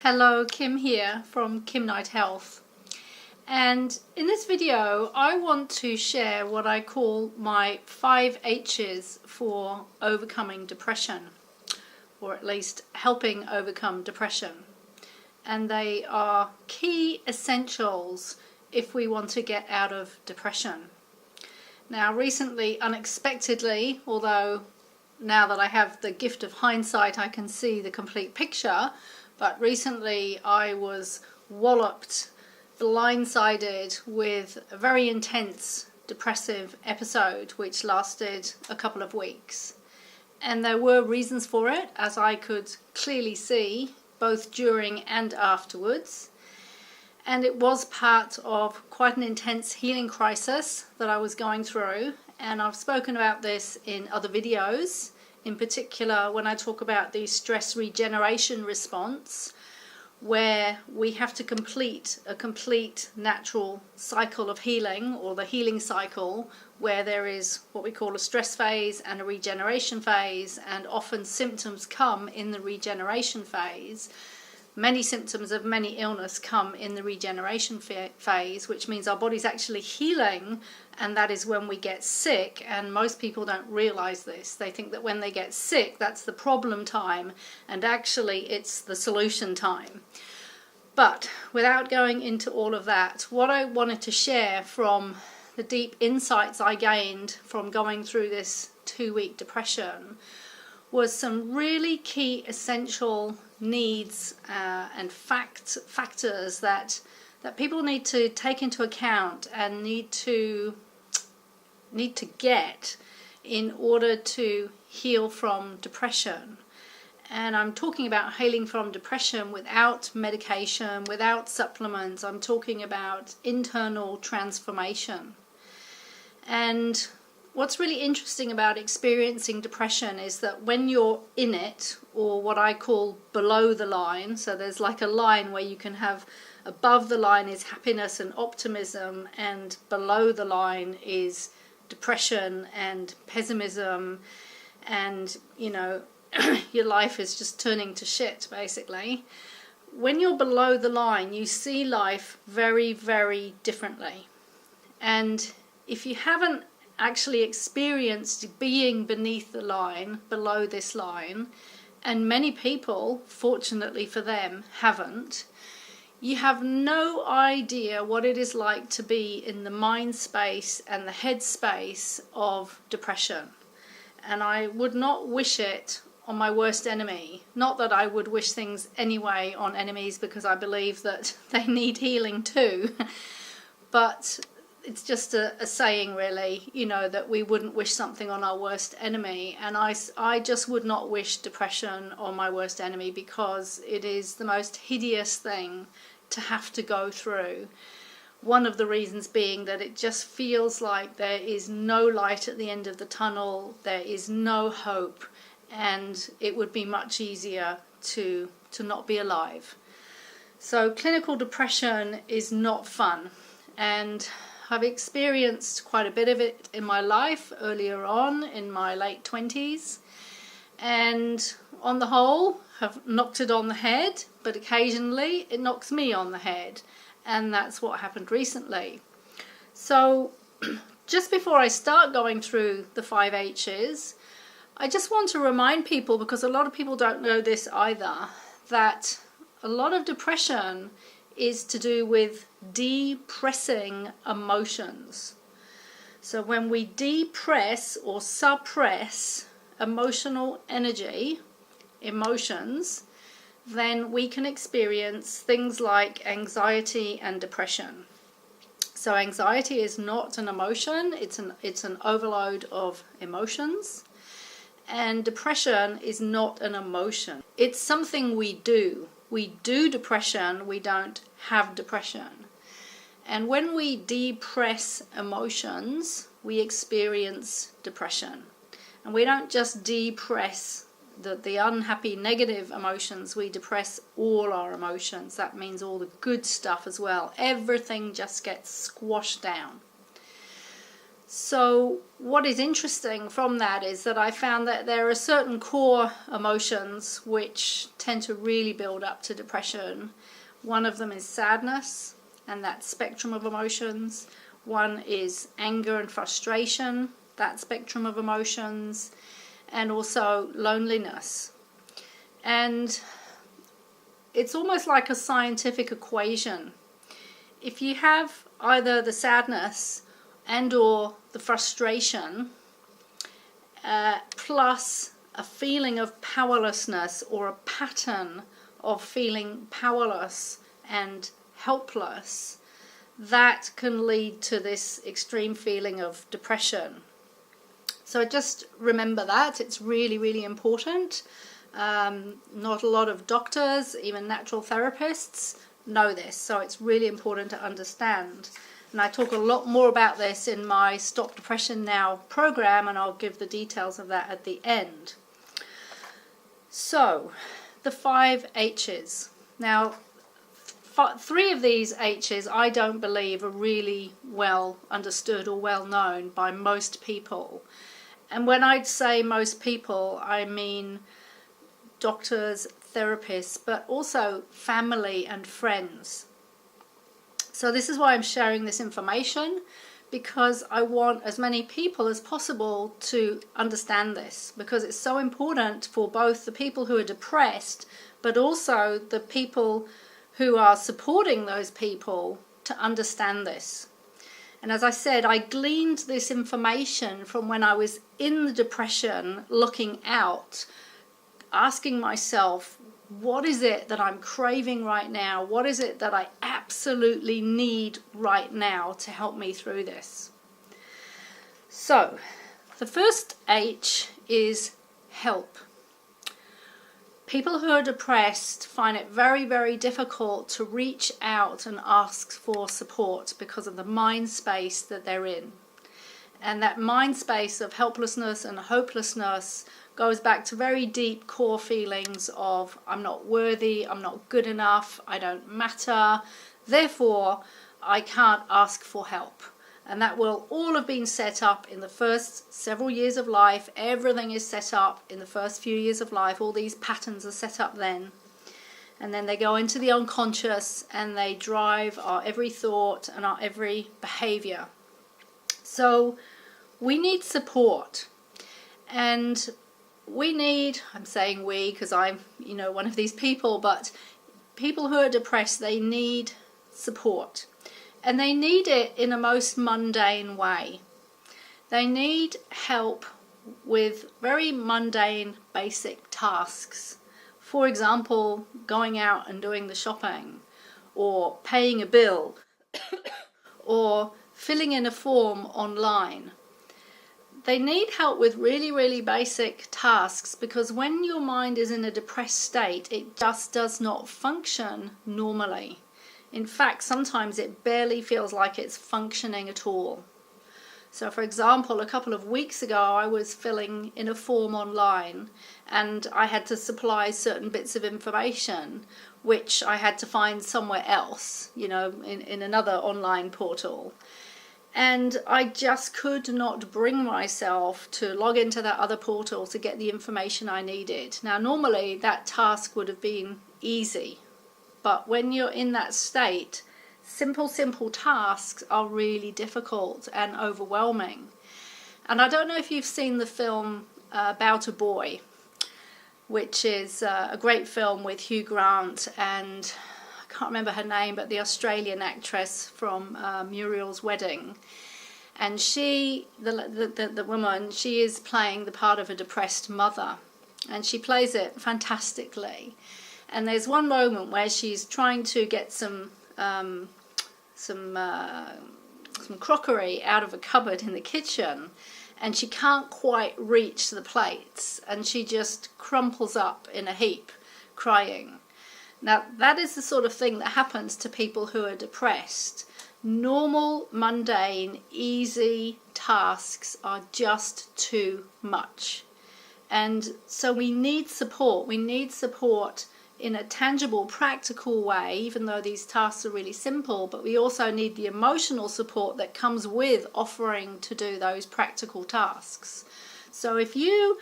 Hello, Kim here from Kim Knight Health, and in this video I want to share what I call my 5 H's for overcoming depression, or at least helping overcome depression. And they are key essentials if we want to get out of depression. Now recently, unexpectedly, although now that I have the gift of hindsight I can see the complete picture, but recently I was walloped, blindsided with a very intense depressive episode which lasted a couple of weeks. And there were reasons for it, as I could clearly see, both during and afterwards. And it was part of quite an intense healing crisis that I was going through. And I've spoken about this in other videos. In particular, when I talk about the stress regeneration response, where we have to complete a complete natural cycle of healing, or the healing cycle, where there is what we call a stress phase and a regeneration phase, and often symptoms come in the regeneration phase. Many symptoms of many illness come in the regeneration phase, which means our body's actually healing, and that is when we get sick. And most people don't realize this. They think that when they get sick, that's the problem time, and actually it's the solution time. But without going into all of that, what I wanted to share from the deep insights I gained from going through this 2-week depression was some really key essential needs and factors that people need to take into account and need to get in order to heal from depression. And I'm talking about healing from depression without medication, without supplements. I'm talking about internal transformation. And what's really interesting about experiencing depression is that when you're in it, or what I call below the line, so there's like a line where you can have above the line is happiness and optimism, and below the line is depression and pessimism, and your life is just turning to shit basically. When you're below the line, you see life very, very differently. And if you haven't actually experienced being beneath the line, below this line, and many people, fortunately for them, haven't, you have no idea what it is like to be in the mind space and the head space of depression. And I would not wish it on my worst enemy. Not that I would wish things anyway on enemies, because I believe that they need healing too. But it's just a saying really, that we wouldn't wish something on our worst enemy. And I just would not wish depression on my worst enemy, because it is the most hideous thing to have to go through. One of the reasons being that it just feels like there is no light at the end of the tunnel, there is no hope, and it would be much easier to not be alive. So clinical depression is not fun, and I've experienced quite a bit of it in my life earlier on in my late 20s, and on the whole have knocked it on the head, but occasionally it knocks me on the head, and that's what happened recently. So just before I start going through the 5 H's, I just want to remind people, because a lot of people don't know this either, that a lot of depression is to do with depressing emotions. So when we depress or suppress emotional energy, emotions, then we can experience things like anxiety and depression. So anxiety is not an emotion, it's an overload of emotions. And depression is not an emotion. It's something we do. We do depression, we don't have depression. And when we depress emotions, we experience depression. And we don't just depress the unhappy, negative emotions, we depress all our emotions. That means all the good stuff as well. Everything just gets squashed down. So what is interesting from that is that I found that there are certain core emotions which tend to really build up to depression. One of them is sadness, and that spectrum of emotions. One is anger and frustration, that spectrum of emotions, and also loneliness. And it's almost like a scientific equation. If you have either the sadness and or the frustration, plus a feeling of powerlessness or a pattern of feeling powerless and helpless, that can lead to this extreme feeling of depression. So just remember that. It's really, really important. Not a lot of doctors, even natural therapists, know this, so it's really important to understand. And I talk a lot more about this in my Stop Depression Now program, and I'll give the details of that at the end. So, the 5 H's. Now, 3 of these H's I don't believe are really well understood or well known by most people. And when I say most people, I mean doctors, therapists, but also family and friends. So this is why I'm sharing this information, because I want as many people as possible to understand this, because it's so important for both the people who are depressed, but also the people who are supporting those people to understand this. And as I said, I gleaned this information from when I was in the depression, looking out, asking myself, what is it that I'm craving right now? What is it that I absolutely need right now to help me through this? So, the first H is help. People who are depressed find it very, very difficult to reach out and ask for support because of the mind space that they're in. And that mind space of helplessness and hopelessness goes back to very deep core feelings of I'm not worthy, I'm not good enough, I don't matter, therefore I can't ask for help. And that will all have been set up in the first several years of life. Everything is set up in the first few years of life. All these patterns are set up then. And then they go into the unconscious and they drive our every thought and our every behavior. So we need support. And we need, I'm saying we because I'm, one of these people, but people who are depressed, they need support. And they need it in a most mundane way. They need help with very mundane, basic tasks. For example, going out and doing the shopping, or paying a bill, or filling in a form online. They need help with really, really basic tasks, because when your mind is in a depressed state, it just does not function normally. In fact, sometimes it barely feels like it's functioning at all. So for example, a couple of weeks ago, I was filling in a form online and I had to supply certain bits of information which I had to find somewhere else, in another online portal. And I just could not bring myself to log into that other portal to get the information I needed. Now, normally that task would have been easy, but when you're in that state, simple tasks are really difficult and overwhelming. And I don't know if you've seen the film About a Boy, which is a great film with Hugh Grant and I can't remember her name, but the Australian actress from Muriel's Wedding. And she, the woman, she is playing the part of a depressed mother. And she plays it fantastically. And there's one moment where she's trying to get some crockery out of a cupboard in the kitchen. And she can't quite reach the plates. And she just crumples up in a heap, crying. Now, that is the sort of thing that happens to people who are depressed. Normal, mundane, easy tasks are just too much. And so we need support. We need support in a tangible, practical way, even though these tasks are really simple, but we also need the emotional support that comes with offering to do those practical tasks. So if you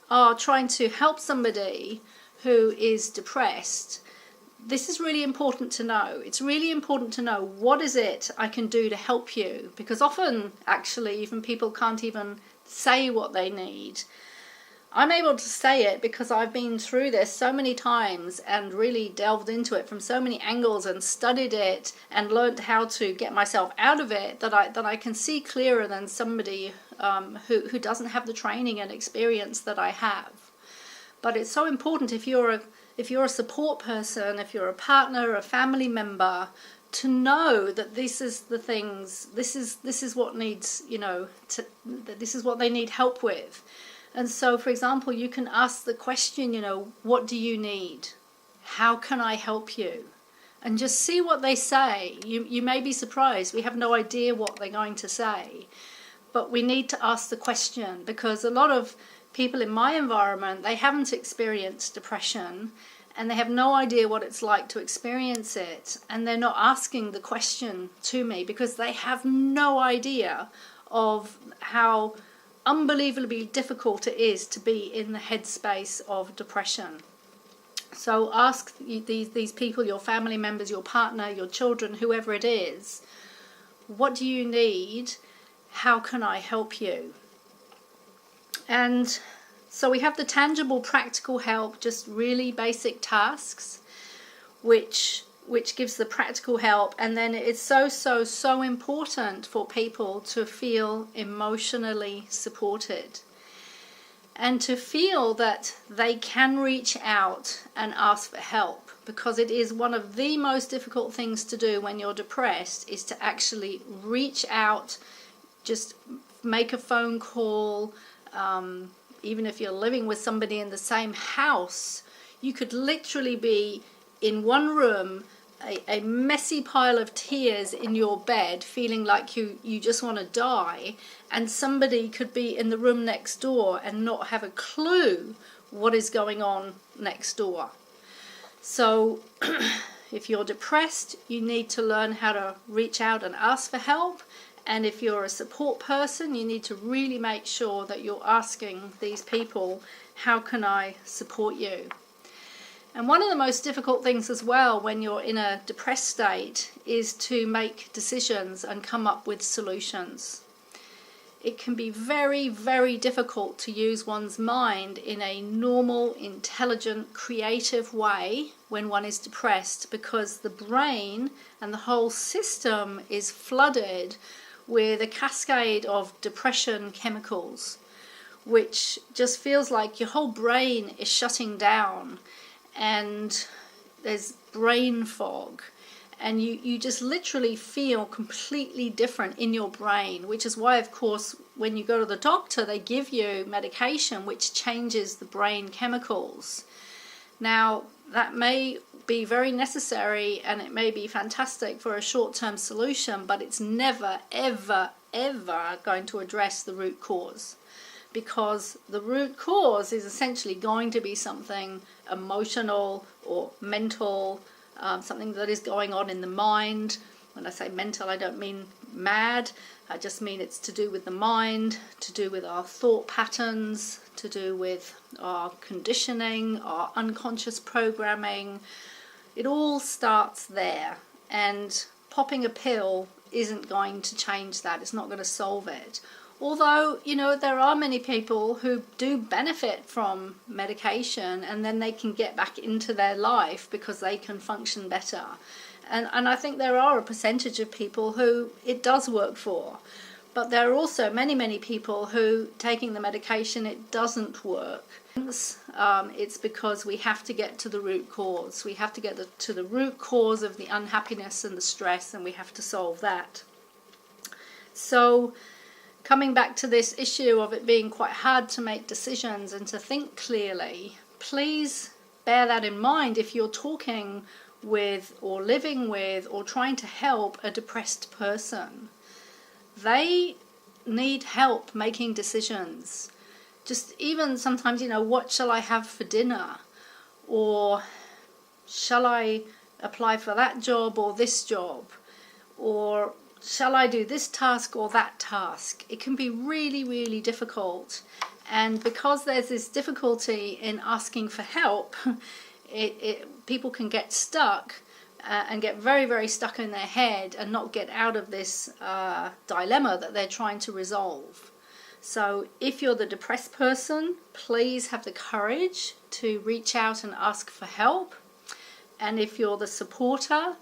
are trying to help somebody who is depressed, this is really important to know. It's really important to know, what is it I can do to help you? Because often, actually, even people can't even say what they need. I'm able to say it because I've been through this so many times and really delved into it from so many angles and studied it and learned how to get myself out of it, that I can see clearer than somebody who doesn't have the training and experience that I have. But it's so important, if you're a support person, if you're a partner, a family member, to know that this is the things, this is what needs, that this is what they need help with. And so, for example, you can ask the question, what do you need? How can I help you? And just see what they say. You may be surprised. We have no idea what they're going to say. But we need to ask the question, because a lot of people in my environment, they haven't experienced depression and they have no idea what it's like to experience it. And they're not asking the question to me because they have no idea of how unbelievably difficult it is to be in the headspace of depression. So ask these people, your family members, your partner, your children, whoever it is, what do you need? How can I help you? And so we have the tangible, practical help, just really basic tasks, which gives the practical help. And then it's so important for people to feel emotionally supported and to feel that they can reach out and ask for help, because it is one of the most difficult things to do when you're depressed, is to actually reach out, just make a phone call. Even if you're living with somebody in the same house, you could literally be in one room, a messy pile of tears in your bed, feeling like you just want to die, and somebody could be in the room next door and not have a clue what is going on next door. So if you're depressed, you need to learn how to reach out and ask for help. And if you're a support person, you need to really make sure that you're asking these people, how can I support you? And one of the most difficult things as well when you're in a depressed state is to make decisions and come up with solutions. It can be very, very difficult to use one's mind in a normal, intelligent, creative way when one is depressed, because the brain and the whole system is flooded with a cascade of depression chemicals, which just feels like your whole brain is shutting down and there's brain fog, and you just literally feel completely different in your brain, which is why, of course, when you go to the doctor, they give you medication which changes the brain chemicals. Now, that may be very necessary and it may be fantastic for a short-term solution, but it's never, ever, ever going to address the root cause, because the root cause is essentially going to be something emotional or mental, something that is going on in the mind. When I say mental, I don't mean mad. I just mean it's to do with the mind, to do with our thought patterns, to do with our conditioning, our unconscious programming. It all starts there, and popping a pill isn't going to change that. It's not going to solve it. Although, there are many people who do benefit from medication and then they can get back into their life because they can function better. And I think there are a percentage of people who it does work for. But there are also many, many people who, taking the medication, it doesn't work. It's because we have to get to the root cause. We have to get to the root cause of the unhappiness and the stress, and we have to solve that. So, coming back to this issue of it being quite hard to make decisions and to think clearly, please bear that in mind if you're talking with or living with or trying to help a depressed person. They need help making decisions. Just even sometimes, what shall I have for dinner? Or shall I apply for that job or this job? Or shall I do this task or that task? It can be really, really difficult. And because there's this difficulty in asking for help, people can get stuck and get very, very stuck in their head and not get out of this dilemma that they're trying to resolve. So if you're the depressed person, please have the courage to reach out and ask for help. And if you're the supporter,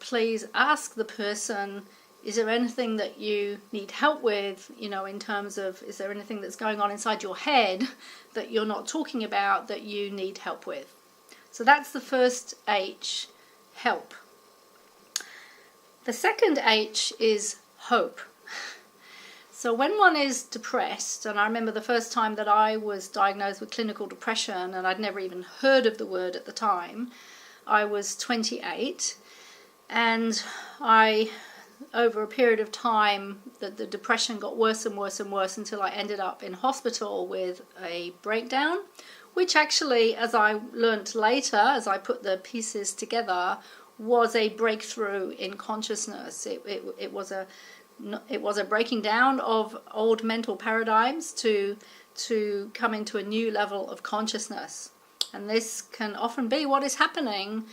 please ask the person, is there anything that you need help with, in terms of, is there anything that's going on inside your head that you're not talking about that you need help with? So that's the first H, help. The second H is hope. So when one is depressed, and I remember the first time that I was diagnosed with clinical depression, and I'd never even heard of the word at the time, I was 28, and over a period of time, the depression got worse and worse and worse until I ended up in hospital with a breakdown, which actually, as I learnt later, as I put the pieces together, was a breakthrough in consciousness. It was a breaking down of old mental paradigms to come into a new level of consciousness. And this can often be what is happening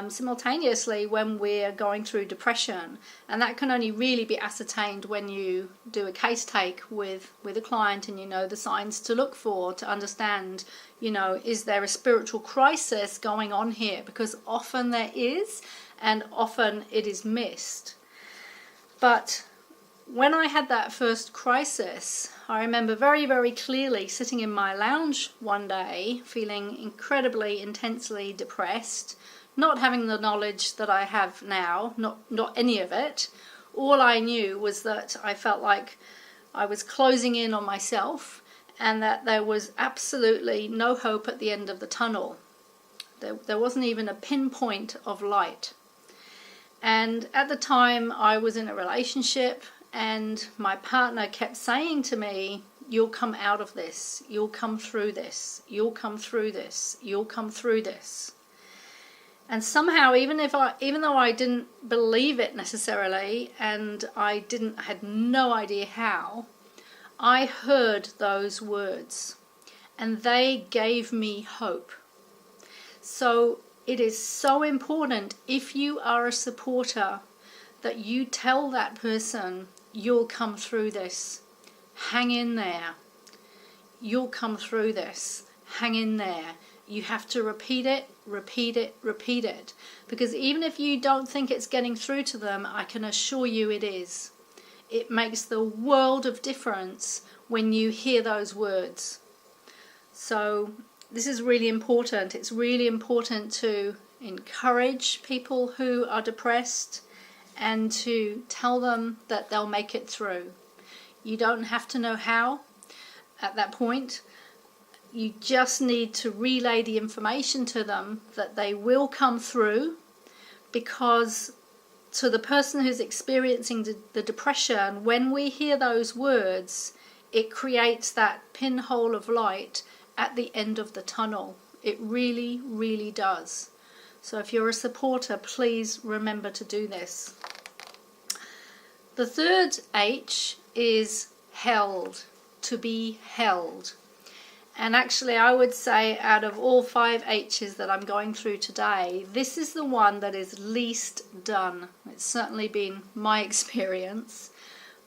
simultaneously when we're going through depression, and that can only really be ascertained when you do a case take with a client, and you know the signs to look for to understand, is there a spiritual crisis going on here? Because often there is, and often it is missed. But when I had that first crisis, I remember very, very clearly sitting in my lounge one day, feeling incredibly, intensely depressed, not having the knowledge that I have now, not any of it. All I knew was that I felt like I was closing in on myself and that there was absolutely no hope at the end of the tunnel. There wasn't even a pinpoint of light. And at the time I was in a relationship, and my partner kept saying to me, you'll come out of this, you'll come through this, you'll come through this, you'll come through this. And somehow, even though I didn't believe it necessarily, and I had no idea how, I heard those words, and they gave me hope. So it is so important, if you are a supporter, that you tell that person, you'll come through this. Hang in there. You'll come through this. Hang in there. You have to repeat it, repeat it, repeat it. Because even if you don't think it's getting through to them, I can assure you it is. It makes the world of difference when you hear those words. So this is really important. It's really important to encourage people who are depressed and to tell them that they'll make it through. You don't have to know how at that point. You just need to relay the information to them that they will come through, because to the person who's experiencing the depression, when we hear those words, it creates that pinhole of light at the end of the tunnel. It really, really does. So if you're a supporter, please remember to do this. The third H is held, to be held. And actually I would say out of all 5 H's that I'm going through today, this is the one that is least done. It's certainly been my experience,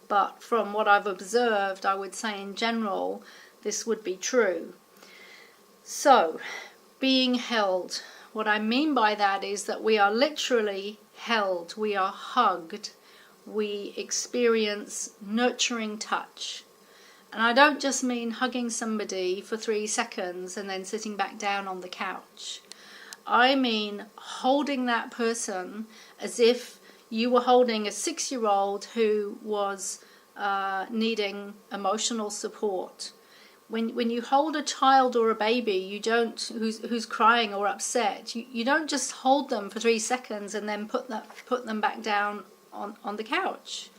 but from what I've observed, I would say in general, this would be true. So, being held. What I mean by that is that we are literally held, we are hugged, we experience nurturing touch. And I don't just mean hugging somebody for 3 seconds and then sitting back down on the couch. I mean holding that person as if you were holding a 6-year-old who was needing emotional support. When you hold a child or a baby, you don't who's crying or upset, you don't just hold them for 3 seconds and then put them back down on the couch.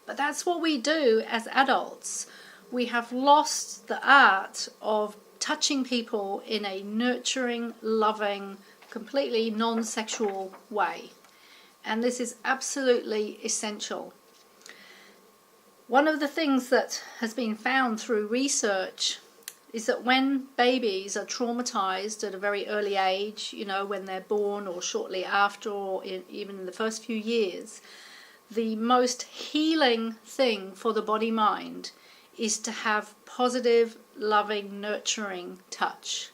But that's what we do as adults. We have lost the art of touching people in a nurturing, loving, completely non-sexual way. And this is absolutely essential. One of the things that has been found through research is that when babies are traumatized at a very early age, when they're born or shortly after, or even in the first few years, the most healing thing for the body-mind is to have positive, loving, nurturing touch.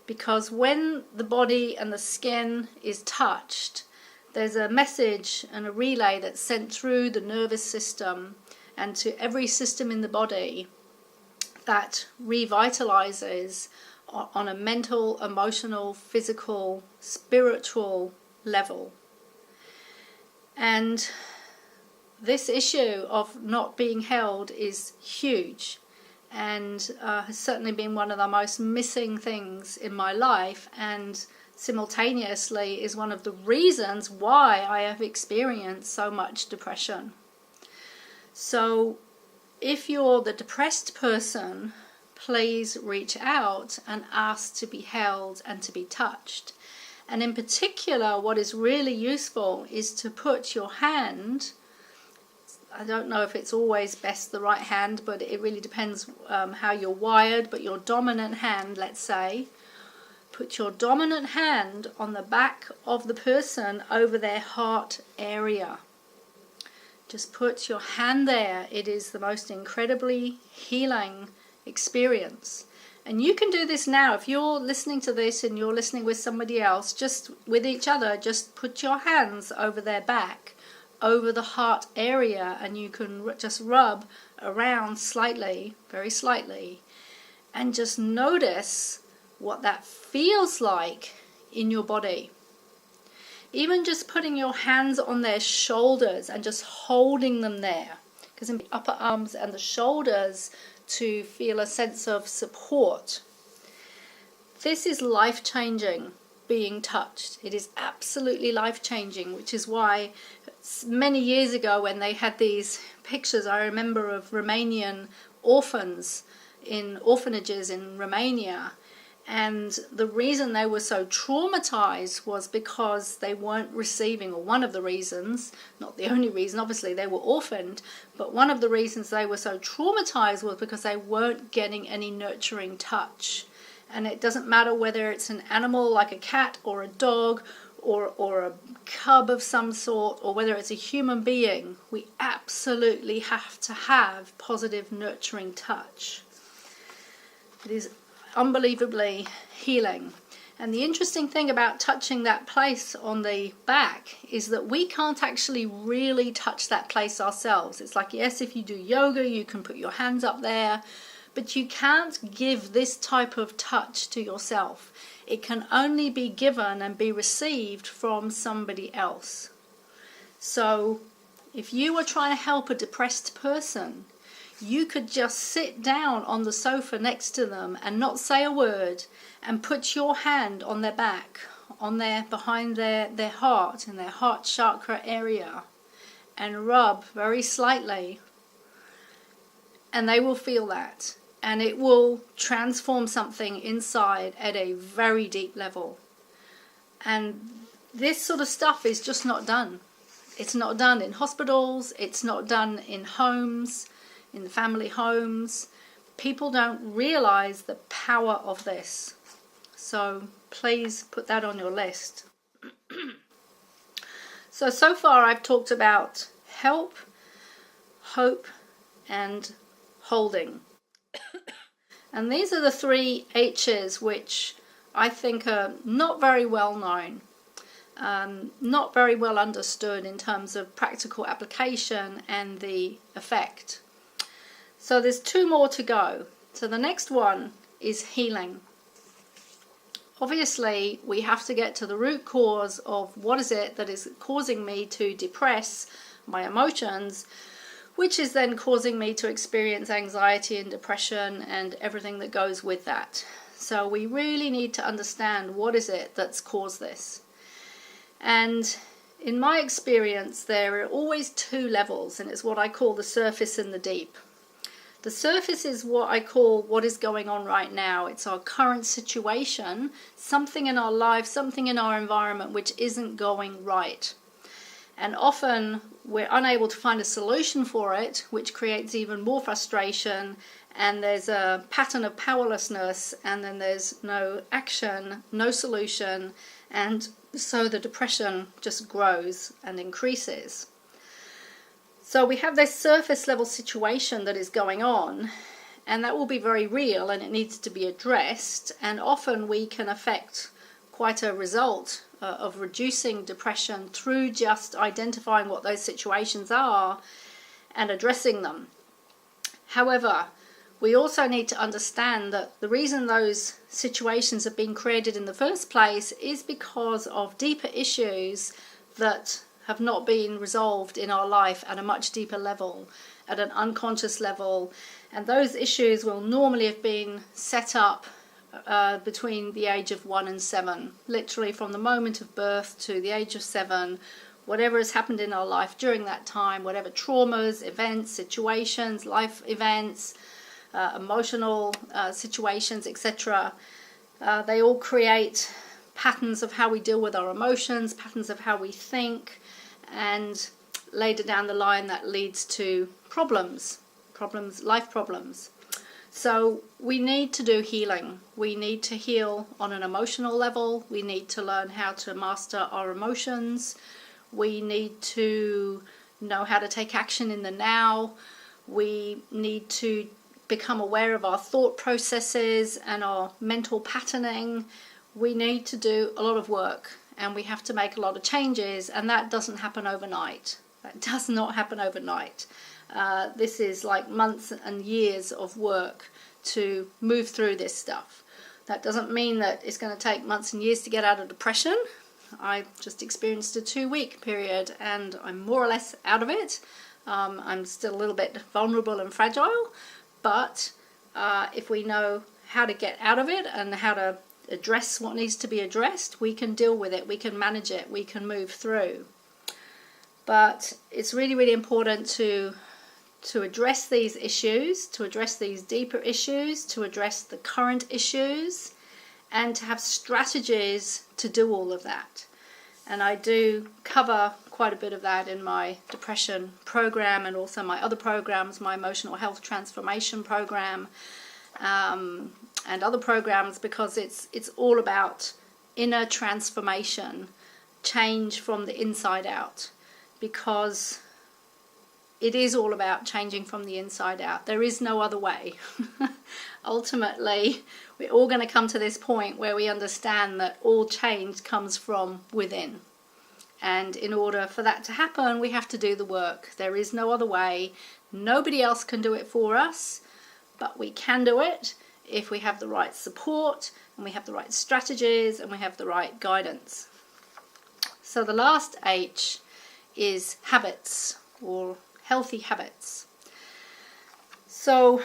Because when the body and the skin is touched, there's a message and a relay that's sent through the nervous system and to every system in the body that revitalizes on a mental, emotional, physical, spiritual level. And this issue of not being held is huge, and has certainly been one of the most missing things in my life, and simultaneously is one of the reasons why I have experienced so much depression. So if you're the depressed person, please reach out and ask to be held and to be touched. And in particular, what is really useful is to put your hand, I don't know if it's always best the right hand, but it really depends how you're wired, but your dominant hand, let's say, put your dominant hand on the back of the person over their heart area. Just put your hand there. It is the most incredibly healing experience. And you can do this now. If you're listening to this and you're listening with somebody else, just with each other, just put your hands over their back, over the heart area, and you can just rub around slightly, very slightly, and just notice what that feels like in your body. Even just putting your hands on their shoulders and just holding them there, because in the upper arms and the shoulders to feel a sense of support. This is life-changing, being touched. It is absolutely life-changing, which is why many years ago when they had these pictures, I remember, of Romanian orphans in orphanages in Romania. And the reason they were so traumatized was because they weren't receiving, or one of the reasons, not the only reason, obviously they were orphaned, but one of the reasons they were so traumatized was because they weren't getting any nurturing touch. And it doesn't matter whether it's an animal like a cat or a dog or a cub of some sort, or whether it's a human being, we absolutely have to have positive nurturing touch. It is unbelievably healing. And the interesting thing about touching that place on the back is that we can't actually really touch that place ourselves. It's like, yes, if you do yoga, you can put your hands up there, but you can't give this type of touch to yourself. It can only be given and be received from somebody else. So if you were trying to help a depressed person, you could just sit down on the sofa next to them and not say a word, and put your hand on their back, on their behind their heart, in their heart chakra area, and rub very slightly, and they will feel that, and it will transform something inside at a very deep level. And this sort of stuff is just not done. It's not done in hospitals, it's not done in homes, in the family homes. People don't realize the power of this. So please put that on your list. So far I've talked about help, hope, and holding. And these are the 3 H's which I think are not very well known, not very well understood in terms of practical application and the effect. So there's 2 more to go. So the next one is healing. Obviously, we have to get to the root cause of what is it that is causing me to depress my emotions, which is then causing me to experience anxiety and depression and everything that goes with that. So we really need to understand what is it that's caused this. And in my experience, there are always 2 levels, and it's what I call the surface and the deep. The surface is what I call what is going on right now. It's our current situation, something in our life, something in our environment which isn't going right. And often we're unable to find a solution for it, which creates even more frustration, and there's a pattern of powerlessness, and then there's no action, no solution, and so the depression just grows and increases. So we have this surface level situation that is going on, and that will be very real, and it needs to be addressed, and often we can affect quite a result of reducing depression through just identifying what those situations are and addressing them. However, we also need to understand that the reason those situations have been created in the first place is because of deeper issues that have not been resolved in our life at a much deeper level, at an unconscious level, and those issues will normally have been set up between the age of 1 and 7, literally from the moment of birth to the age of 7. Whatever has happened in our life during that time, whatever traumas, events, situations, life events, emotional situations, etc., they all create patterns of how we deal with our emotions, patterns of how we think, and later down the line that leads to problems, life problems. So we need to do healing. We need to heal on an emotional level. We need to learn how to master our emotions. We need to know how to take action in the now. We need to become aware of our thought processes and our mental patterning. We need to do a lot of work, and we have to make a lot of changes, and that doesn't happen overnight. That does not happen overnight. This is like months and years of work to move through this stuff. That doesn't mean that it's going to take months and years to get out of depression. I just experienced a 2-week period and I'm more or less out of it. I'm still a little bit vulnerable and fragile, but if we know how to get out of it and how to address what needs to be addressed, we can deal with it, we can manage it, we can move through. But it's really, really important to address these issues, to address these deeper issues, to address the current issues, and to have strategies to do all of that. And I do cover quite a bit of that in my depression program and also my other programs, my emotional health transformation program, and other programs, because it's all about inner transformation, change from the inside out, because it is all about changing from the inside out. There is no other way. Ultimately, we're all going to come to this point where we understand that all change comes from within. And in order for that to happen, we have to do the work. There is no other way. Nobody else can do it for us, but we can do it if we have the right support, and we have the right strategies, and we have the right guidance. So the last H is habits, or healthy habits. So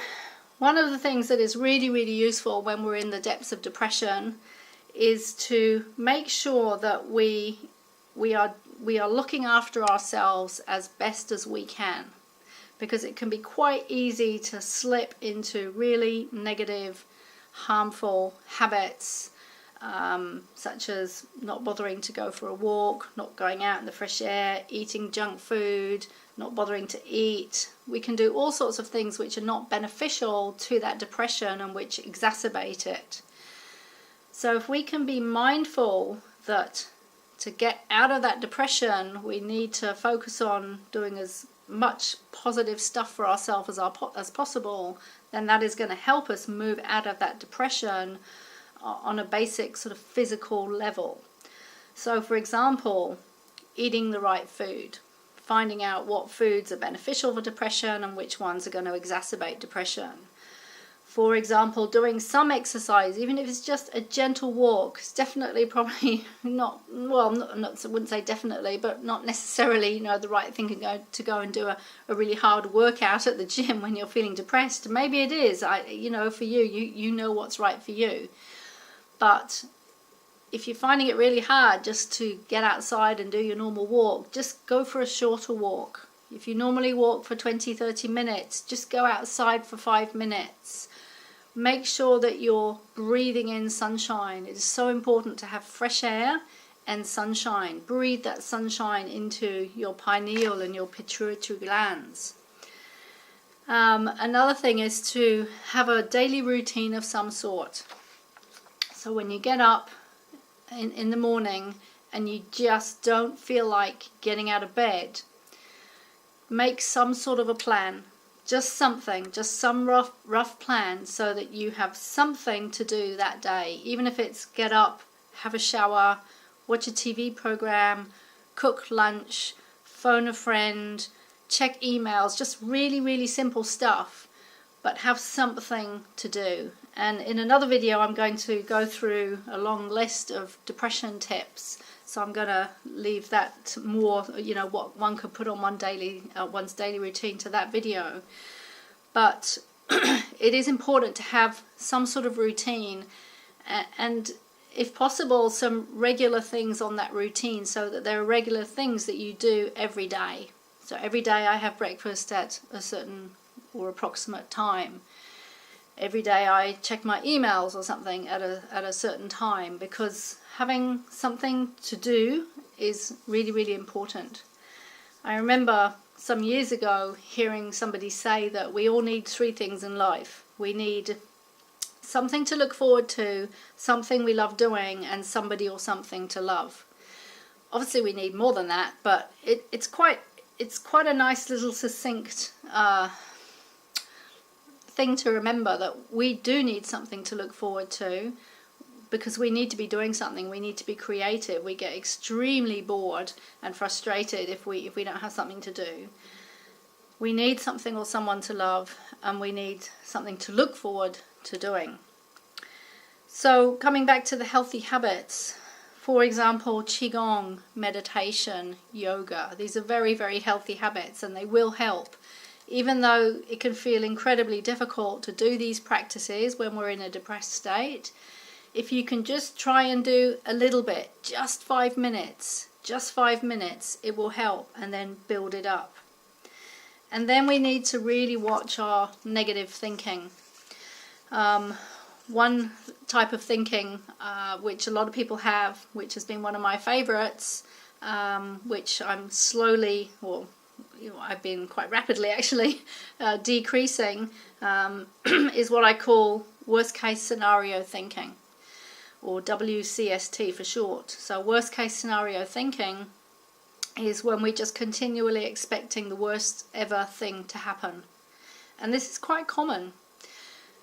one of the things that is really, really useful when we're in the depths of depression is to make sure that we are looking after ourselves as best as we can, because it can be quite easy to slip into really negative, harmful habits, such as not bothering to go for a walk, not going out in the fresh air, eating junk food, not bothering to eat. We can do all sorts of things which are not beneficial to that depression and which exacerbate it. So if we can be mindful that to get out of that depression, we need to focus on doing as much positive stuff for ourselves as possible, then that is going to help us move out of that depression on a basic sort of physical level. So for example, eating the right food, finding out what foods are beneficial for depression and which ones are going to exacerbate depression. For example, doing some exercise, even if it's just a gentle walk, is definitely probably not, well, I wouldn't say definitely, but not necessarily, the right thing to go and do a really hard workout at the gym when you're feeling depressed. Maybe it is, for you know what's right for you. But if you're finding it really hard just to get outside and do your normal walk, just go for a shorter walk. If you normally walk for 20-30 minutes, just go outside for 5 minutes. Make sure that you're breathing in sunshine. It is so important to have fresh air and sunshine. Breathe that sunshine into your pineal and your pituitary glands. Another thing is to have a daily routine of some sort. So when you get up in the morning and you just don't feel like getting out of bed, make some sort of a plan. Just something, just some rough plan, so that you have something to do that day. Even if it's get up, have a shower, watch a TV program, cook lunch, phone a friend, check emails, just really, really simple stuff, but have something to do. And in another video I'm going to go through a long list of depression tips, so I'm going to leave that more, what one could put on one's daily routine to that video. But it is important to have some sort of routine, and if possible some regular things on that routine, so that there are regular things that you do every day. So every day I have breakfast at a certain or approximate time. Every day I check my emails or something at a certain time, because having something to do is really, really important. I remember some years ago hearing somebody say that we all need 3 things in life. We need something to look forward to, something we love doing, and somebody or something to love. Obviously we need more than that, but it's quite a nice little succinct thing to remember, that we do need something to look forward to, because we need to be doing something. We need to be creative. We get extremely bored and frustrated if we don't have something to do. We need something or someone to love, and we need something to look forward to doing. So coming back to the healthy habits, for example, Qigong, meditation, yoga, these are very, very healthy habits, and they will help. Even though it can feel incredibly difficult to do these practices when we're in a depressed state, if you can just try and do a little bit, just 5 minutes, it will help, and then build it up. And then we need to really watch our negative thinking. One type of thinking which a lot of people have, which has been one of my favorites, which I'm slowly, I've been quite rapidly actually decreasing, is what I call worst case scenario thinking, or WCST for short. So worst case scenario thinking is when we're just continually expecting the worst ever thing to happen. And this is quite common.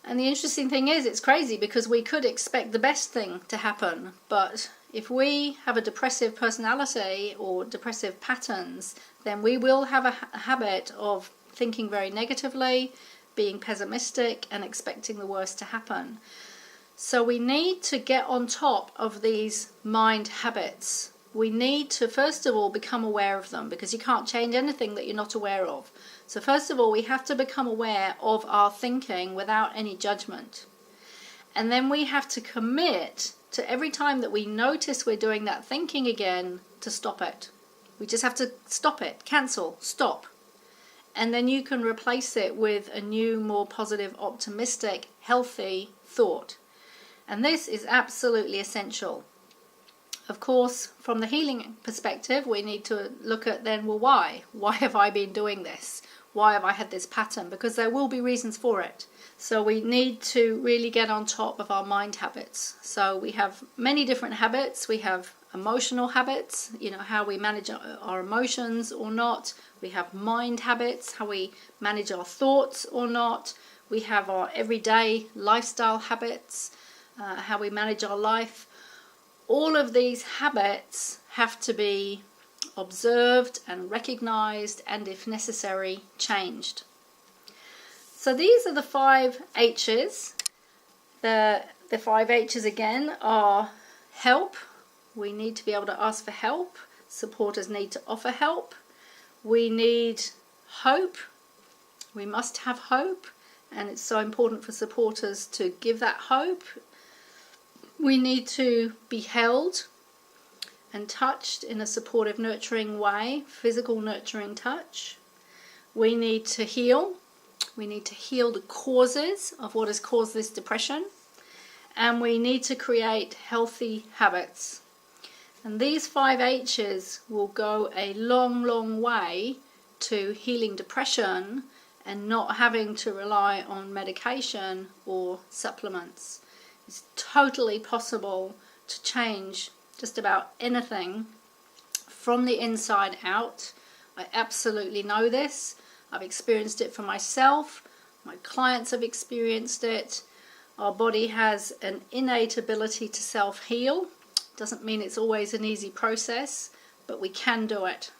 And the interesting thing is, it's crazy, because we could expect the best thing to happen, but if we have a depressive personality or depressive patterns, then we will have a habit of thinking very negatively, being pessimistic, and expecting the worst to happen. So we need to get on top of these mind habits. We need to first of all become aware of them, because you can't change anything that you're not aware of. So first of all, we have to become aware of our thinking without any judgment. And then we have to commit to, every time that we notice we're doing that thinking again, to stop it. We just have to stop it, cancel, stop. And then you can replace it with a new, more positive, optimistic, healthy thought. And this is absolutely essential. Of course, from the healing perspective, we need to look at then, well, why? Why have I been doing this? Why have I had this pattern? Because there will be reasons for it. So we need to really get on top of our mind habits. So we have many different habits. We have emotional habits, how we manage our emotions or not. We have mind habits, how we manage our thoughts or not. We have our everyday lifestyle habits, how we manage our life. All of these habits have to be observed and recognized, and if necessary, changed. So these are the 5 H's. The 5 H's again are help. We need to be able to ask for help. Supporters need to offer help. We need hope. We must have hope, and it's so important for supporters to give that hope. We need to be held and touched in a supportive, nurturing way, physical nurturing touch. We need to heal. We need to heal the causes of what has caused this depression. And we need to create healthy habits. And these 5 H's will go a long, long way to healing depression and not having to rely on medication or supplements. It's totally possible to change just about anything from the inside out. I absolutely know this. I've experienced it for myself. My clients have experienced it. Our body has an innate ability to self-heal. Doesn't mean it's always an easy process, but we can do it.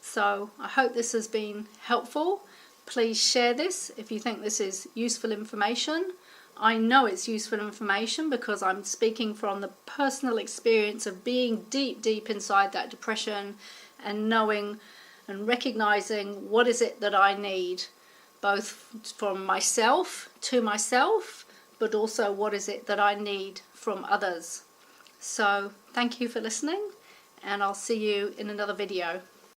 So I hope this has been helpful. Please share this if you think this is useful information. I know it's useful information because I'm speaking from the personal experience of being deep, deep inside that depression and knowing and recognizing what is it that I need, both from myself to myself, but also what is it that I need from others. So thank you for listening, and I'll see you in another video.